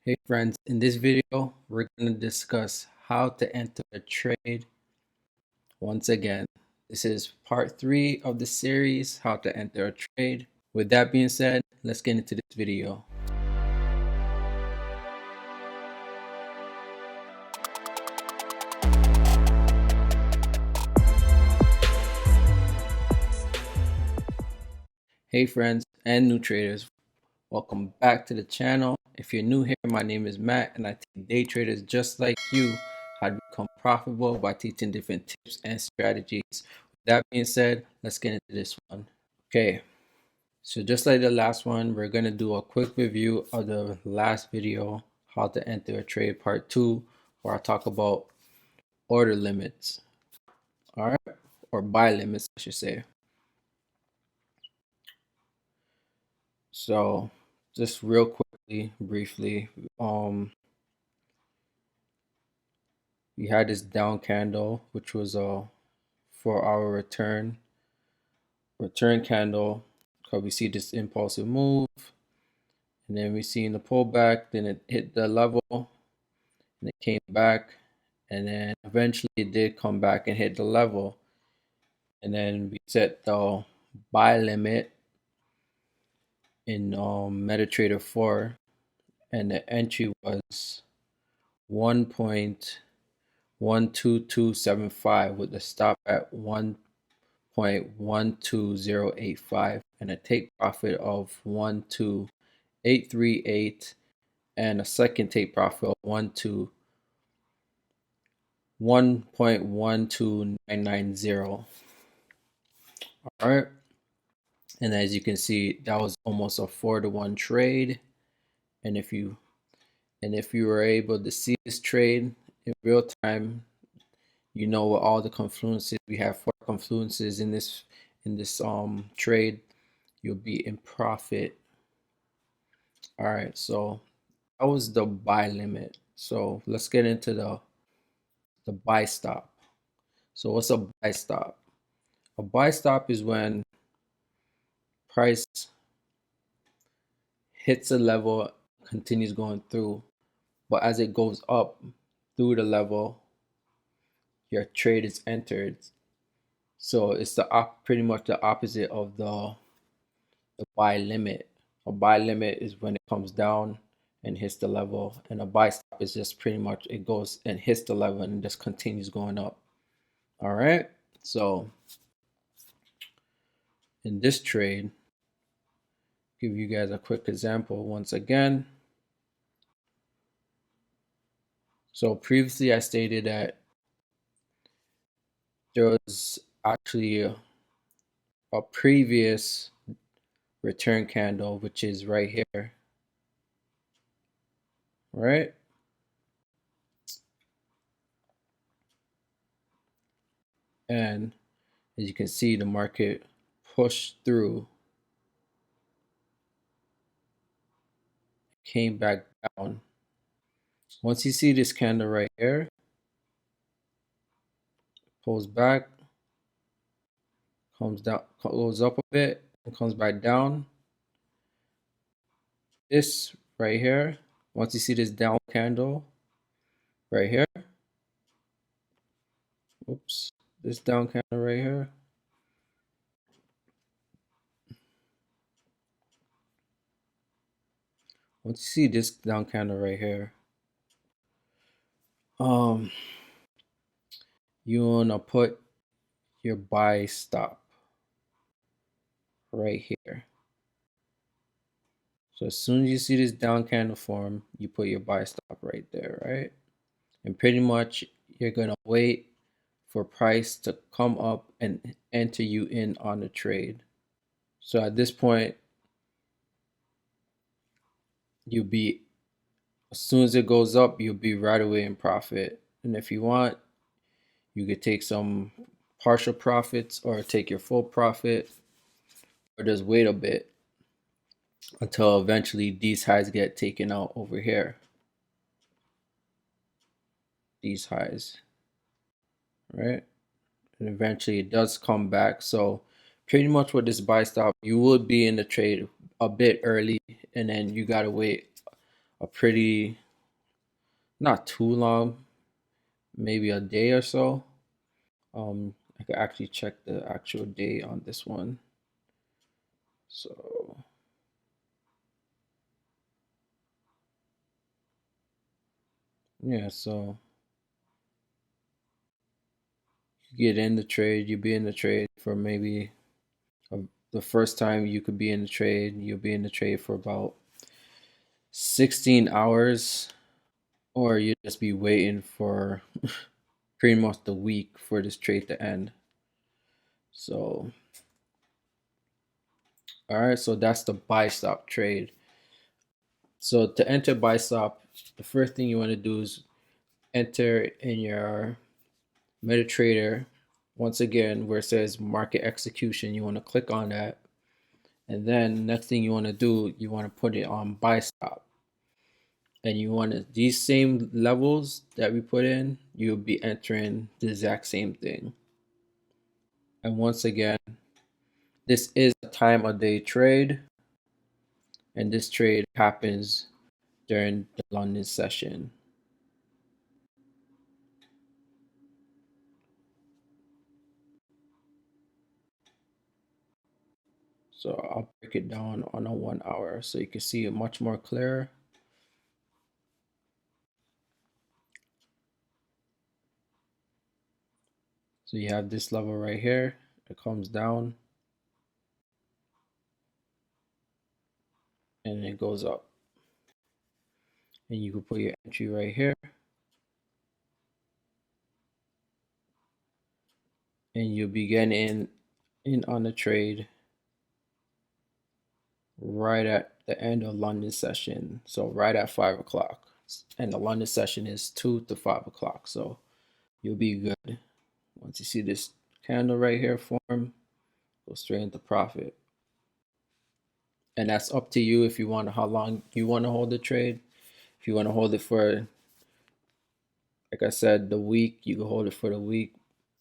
Hey friends, in this video, we're going to discuss how to enter a trade once again. This is part 3 of the series, how to enter a trade. With that being said, let's get into this video. Hey friends and new traders, welcome back to the channel. If you're new here, my name is Matt and I teach day traders just like you how to become profitable by teaching different tips and strategies. With that being said, let's get into this one. Okay, so just like the last one, we're going to do a quick review of the last video, how to enter a trade part 2, where I talk about order limits, all right, or buy limits, I should say. So just real quickly, briefly, we had this down candle, which was for our return candle, because we see this impulsive move, and then we see in the pullback, then it hit the level, and it came back, and then eventually it did come back and hit the level, and then we set the buy limit in MetaTrader 4, and the entry was 1.12275 with the stop at 1.12085 and a take profit of 12838 and a second take profit of 1.12990. All right, and as you can see, that was almost a 4-to-1 trade. And if you were able to see this trade in real time, you know what all the confluences, we have 4 confluences in this trade, you'll be in profit. All right, so that was the buy limit. So let's get into the buy stop. So what's a buy stop? A buy stop is when price hits a level, continues going through, but as it goes up through the level, your trade is entered. So it's pretty much the opposite of the buy limit. A buy limit is when it comes down and hits the level, and a buy stop is just pretty much it goes and hits the level and just continues going up. All right, so in this trade, give you guys a quick example once again. So previously I stated that there was actually a previous return candle, which is right here, right? And as you can see, the market pushed through, came back down. Once you see this candle right here, pulls back, comes down, goes up a bit, and comes back down. This right here, once you see this down candle right here, oops, this down candle right here, once you see this down candle right here, you wanna put your buy stop right here. So as soon as you see this down candle form, you put your buy stop right there, right? And pretty much you're gonna wait for price to come up and enter you in on the trade. So at this point, you'll be, as soon as it goes up, you'll be right away in profit. And if you want, you could take some partial profits or take your full profit, or just wait a bit until eventually these highs get taken out over here. These highs, right? And eventually it does come back. So pretty much with this buy stop, you would be in the trade a bit early, and then you gotta wait a pretty, not too long, maybe a day or so. I could actually check the actual day on this one. So yeah, so you get in the trade, you be in the trade for maybe uh, the first time you could be in the trade, you'll be in the trade for about 16 hours, or you just be waiting for pretty much the week for this trade to end. So, all right, so that's the buy stop trade. So to enter buy stop, the first thing you want to do is enter in your MetaTrader. Once again, where it says market execution, you want to click on that. And then next thing you want to do, you want to put it on buy stop. And you want to, these same levels that we put in, you'll be entering the exact same thing. And once again, this is a time of day trade, and this trade happens during the London session. So I'll break it down on a 1 hour so you can see it much more clear. So you have this level right here, it comes down and it goes up. And you can put your entry right here. And you'll be getting in on the trade right at the end of London session. So right at 5 o'clock. And the London session is 2 to 5 o'clock. So you'll be good. Once you see this candle right here form, go straight into profit. And that's up to you if you want how long you want to hold the trade. If you want to hold it for, like I said, the week, you can hold it for the week,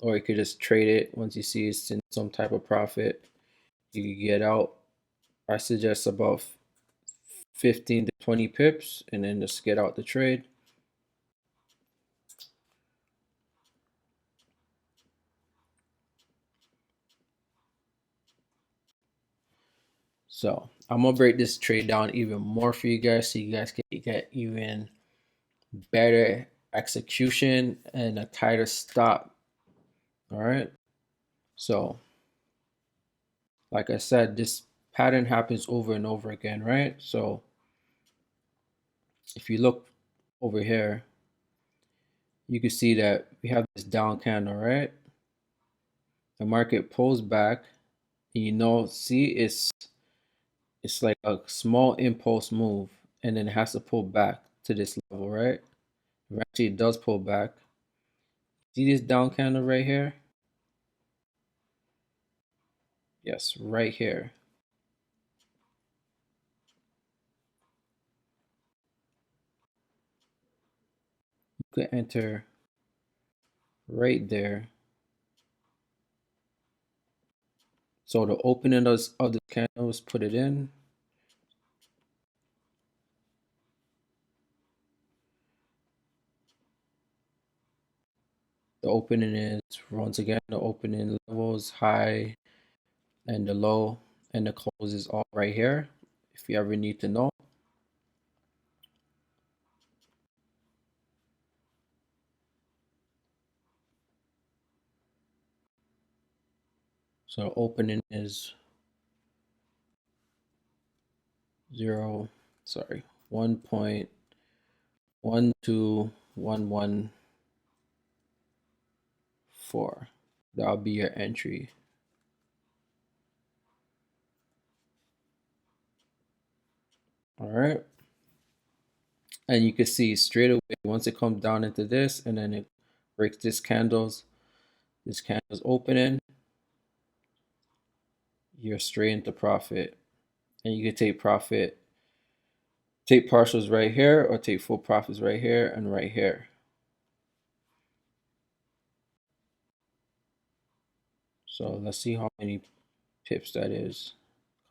or you could just trade it once you see it's in some type of profit. You can get out. I suggest about 15 to 20 pips and then just get out the trade. So I'm gonna break this trade down even more for you guys so you guys can get even better execution and a tighter stop. All right. So, like I said, this pattern happens over and over again, right? So, if you look over here, you can see that we have this down candle, right? The market pulls back, and see it's like a small impulse move, and then it has to pull back to this level, right? Eventually, it does pull back. See this down candle right here? Yes, right here. You could enter right there. So the opening of the candles, put it in. The opening is, once again, the opening levels, high and the low, and the close is all right here, if you ever need to know. So opening is 1.12114. That'll be your entry. All right. And you can see straight away once it comes down into this and then it breaks this candle's opening, you're straight into profit. And you can take partials right here or take full profits right here and right here. So let's see how many pips that is.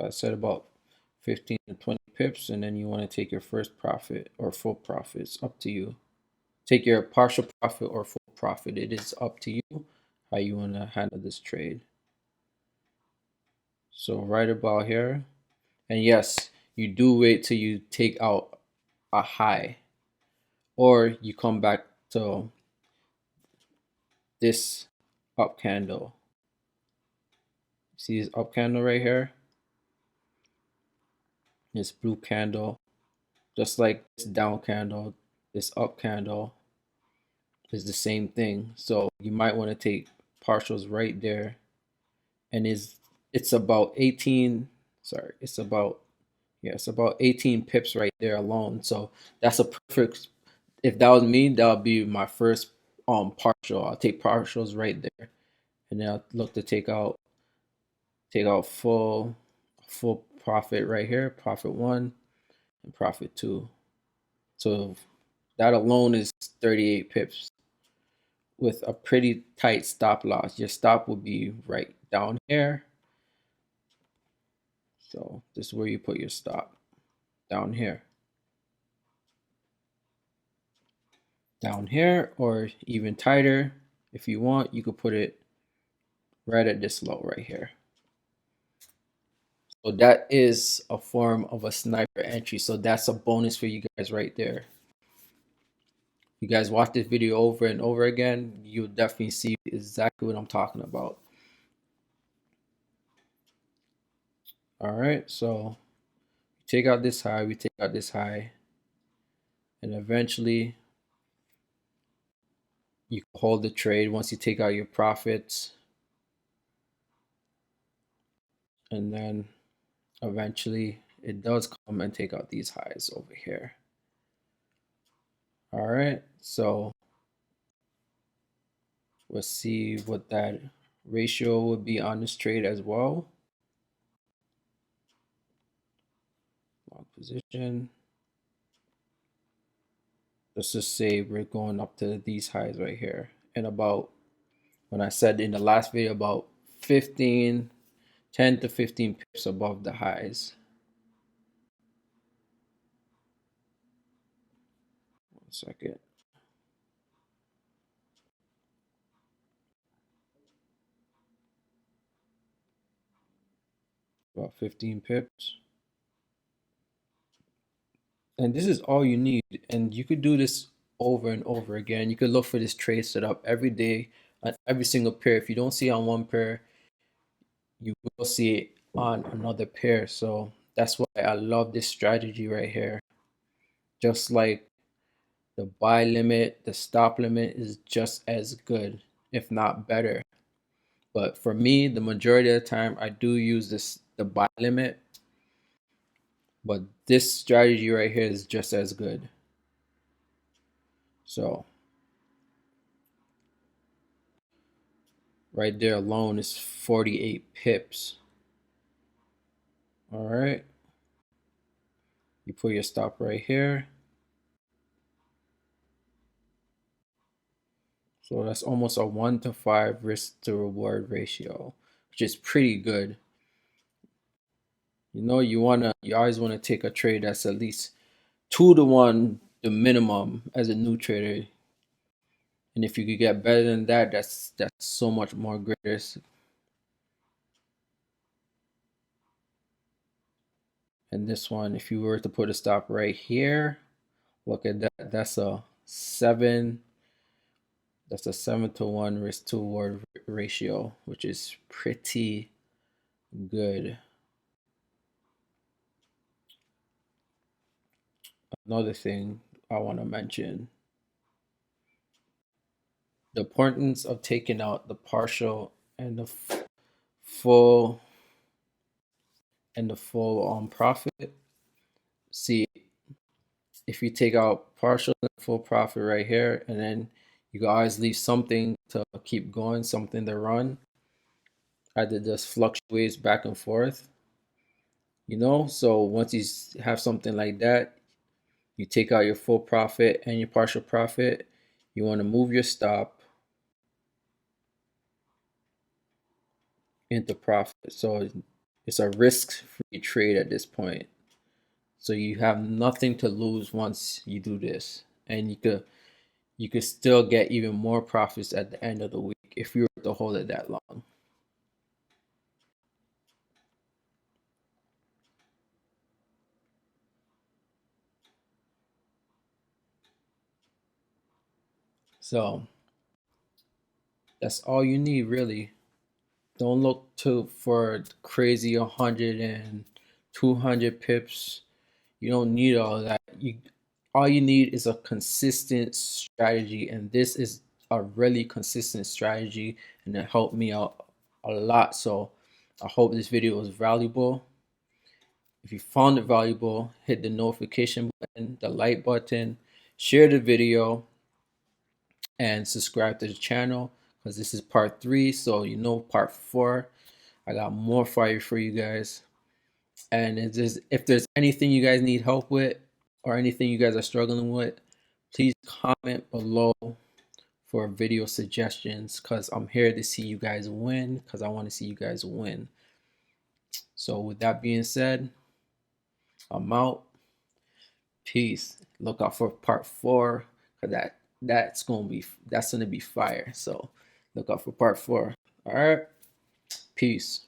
I said about 15 to 20 pips, and then you want to take your first profit or full profit. It's up to you. Take your partial profit or full profit. It is up to you how you want to handle this trade. So right about here, and yes, you do wait till you take out a high, or you come back to this up candle. See this up candle right here? This blue candle, just like this down candle, this up candle is the same thing. So you might want to take partials right there, and it's about 18. Sorry, it's about it's about 18 pips right there alone. So that's a perfect. If that was me, that would be my first partial. I'll take partials right there, and then I'll look to take out full profit right here, profit one and profit two. So that alone is 38 pips with a pretty tight stop loss. Your stop will be right down here. So this is where you put your stop, down here. Down here, or even tighter. If you want, you could put it right at this low right here. So that is a form of a sniper entry. So that's a bonus for you guys right there. You guys watch this video over and over again, you'll definitely see exactly what I'm talking about. All right, so take out this high, we take out this high, and eventually you can hold the trade once you take out your profits, and then eventually it does come and take out these highs over here. All right, so let's see what that ratio would be on this trade as well. Long position. Let's just say we're going up to these highs right here, and about, when I said in the last video, about 10 to 15 pips above the highs. One second. About 15 pips. And this is all you need. And you could do this over and over again. You could look for this trade setup every day on every single pair. If you don't see it on one pair, you will see it on another pair. So that's why I love this strategy right here. Just like the buy limit, the stop limit is just as good, if not better. But for me, the majority of the time, I do use the buy limit. But this strategy right here is just as good. So right there alone is 48 pips. All right. You put your stop right here. So that's almost a 1 to 5 risk to reward ratio, which is pretty good. You know, you always want to take a trade that's at least 2 to 1, the minimum as a new trader. And if you could get better than that, that's so much more greater. And this one, if you were to put a stop right here, look at that. That's a 7 to 1 risk to reward ratio, which is pretty good. Another thing I want to mention, the importance of taking out the partial and the full profit. See, if you take out partial and full profit right here, and then you can always leave something to keep going, something to run, either just fluctuates back and forth, you know. So once you have something like that, you take out your full profit and your partial profit, you want to move your stop into profit. So it's a risk-free trade at this point. So you have nothing to lose once you do this, and you could still get even more profits at the end of the week if you were to hold it that long. So that's all you need, really. Don't look to for crazy 100 and 200 pips. You don't need all that. You all you need is a consistent strategy, and this is a really consistent strategy, and it helped me out a lot. So I hope this video was valuable. If you found it valuable, hit the notification button, the like button, share the video, and subscribe to the channel, because this is part 3. So you know, part 4, I got more fire for you guys. And if there's anything you guys need help with or anything you guys are struggling with, please comment below for video suggestions, because I'm here to see you guys win, because I want to see you guys win. So with that being said, I'm out. Peace. Look out for part 4, because that's gonna be fire. So look out for part 4. All right. Peace.